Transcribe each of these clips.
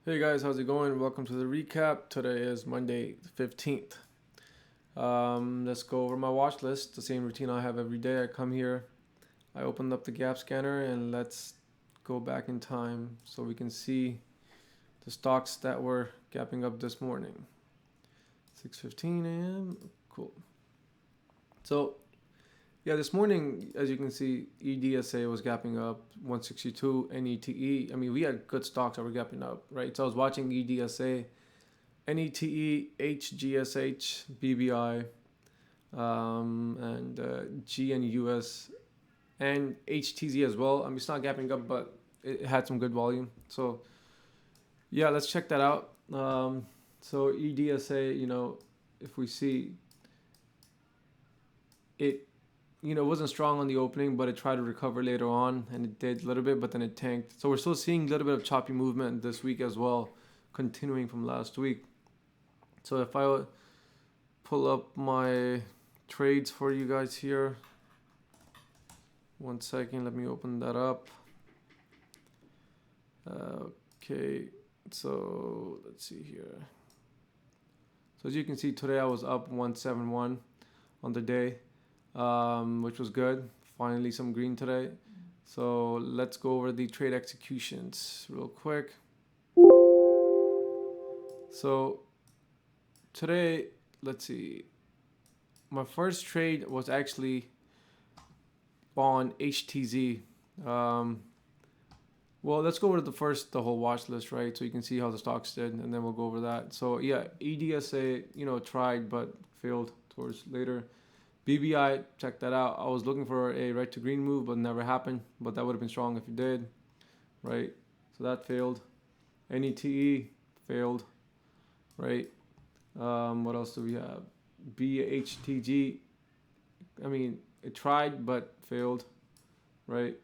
Hey guys, how's it going? Welcome to the recap. Today is Monday the 15th. Let's go over my watch list, the same routine I have every day. I come here, I open up the gap scanner, and let's go back in time so we can see the stocks that were gapping up this morning. 6:15 a.m. Cool. So yeah, this morning, as you can see, EDSA was gapping up 162, NETE. I mean, we had good stocks that were gapping up, right? So I was watching EDSA, NETE, HGSH, BBI, and GNUS and HTZ as well. I mean, it's not gapping up, but it had some good volume. So yeah, let's check that out. So EDSA, if we see it, it wasn't strong on the opening, but it tried to recover later on, and it did a little bit, but then it tanked. So we're still seeing a little bit of choppy movement this week as well, continuing from last week. So if I pull up my trades for you guys here, 1 second, let me open that up. Okay, so let's see here. So as you can see, today I was up 171 on the day, which was good. Finally some green today. So let's go over the trade executions real quick. So today, let's see, my first trade was actually on HTZ. Well, let's go over the whole watch list, right? So you can see how the stocks did, and then we'll go over that. So yeah, EDSA, tried but failed towards later. BBI, check that out. I was looking for a red to green move, but never happened. But that would have been strong if it did, right? So that failed. NETE failed, right? What else do we have? BHTG. I mean, it tried but failed, right?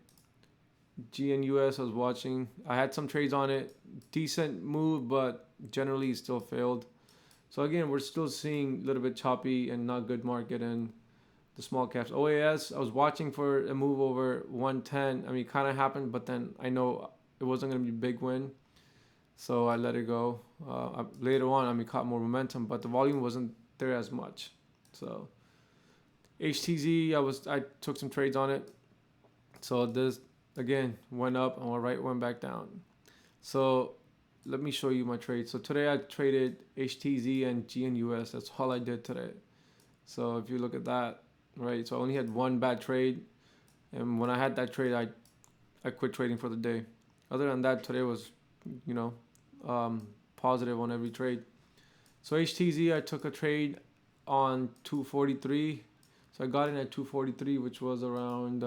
GNUS, I was watching. I had some trades on it. Decent move, but generally still failed. So again, we're still seeing a little bit choppy and not good market in the small caps. OAS, I was watching for a move over 110. I mean, it kind of happened, but then I know it wasn't going to be a big win. So I let it go. Later on, caught more momentum, but the volume wasn't there as much. So HTZ, I took some trades on it. So this, again, went up and went back down. So let me show you my trades. So today I traded HTZ and GNUS. That's all I did today. So if you look at that, right? So I only had one bad trade, and when I had that trade, I quit trading for the day. Other than that, today was, positive on every trade. So HTZ, I took a trade on 243. So I got in at 243, which was around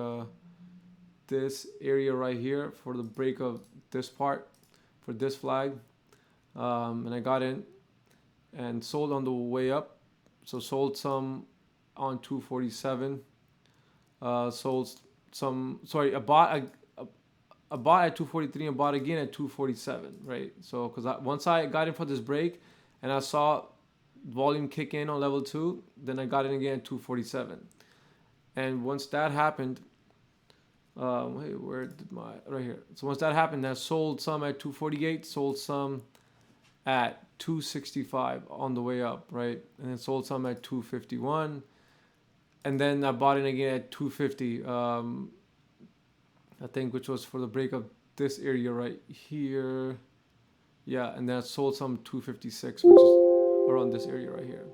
this area right here for the break of this part, for this flag. And I got in and sold on the way up. So sold some on 247. Sold some. Sorry, I bought at 243 and bought again at 247. Right. So because once I got in for this break, and I saw volume kick in on level 2, then I got in again at 247. And once that happened, right here. So once that happened, I sold some at 248, sold some at 265 on the way up, right? And then sold some at 251, and then I bought in again at 250. I think, which was for the break of this area right here. Yeah, and then I sold some 256, which is around this area right here.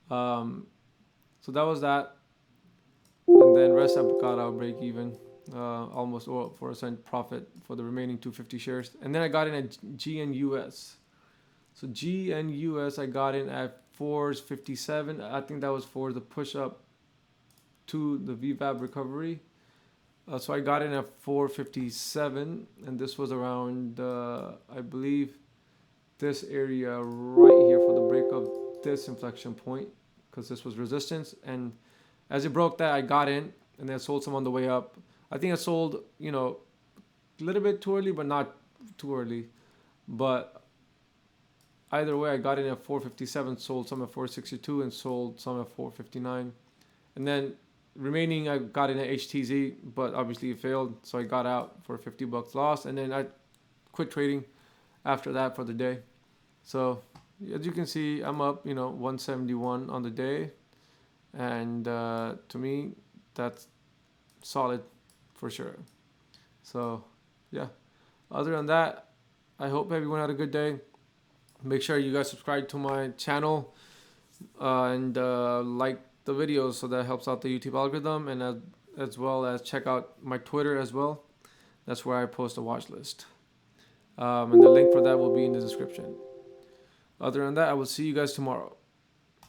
So that was that, and then rest I got out break even. Almost 4% profit for the remaining 250 shares. And then I got in at GNUS. So GNUS, I got in at 457. I think that was for the push up to the VWAP recovery. So I got in at 457, and this was around, I believe, this area right here for the break of this inflection point, because this was resistance. And as it broke that, I got in, and then sold some on the way up. I think I sold, a little bit too early, but not too early. But either way, I got in at 457, sold some at 462, and sold some at 459. And then remaining, I got in at HTZ, but obviously it failed. So I got out for $50 loss. And then I quit trading after that for the day. So as you can see, I'm up, 171 on the day, and to me, that's solid for sure. So yeah. Other than that, I hope everyone had a good day. Make sure you guys subscribe to my channel and like the videos, so that helps out the YouTube algorithm, and as well as check out my Twitter as well. That's where I post a watch list. And the link for that will be in the description. Other than that, I will see you guys tomorrow.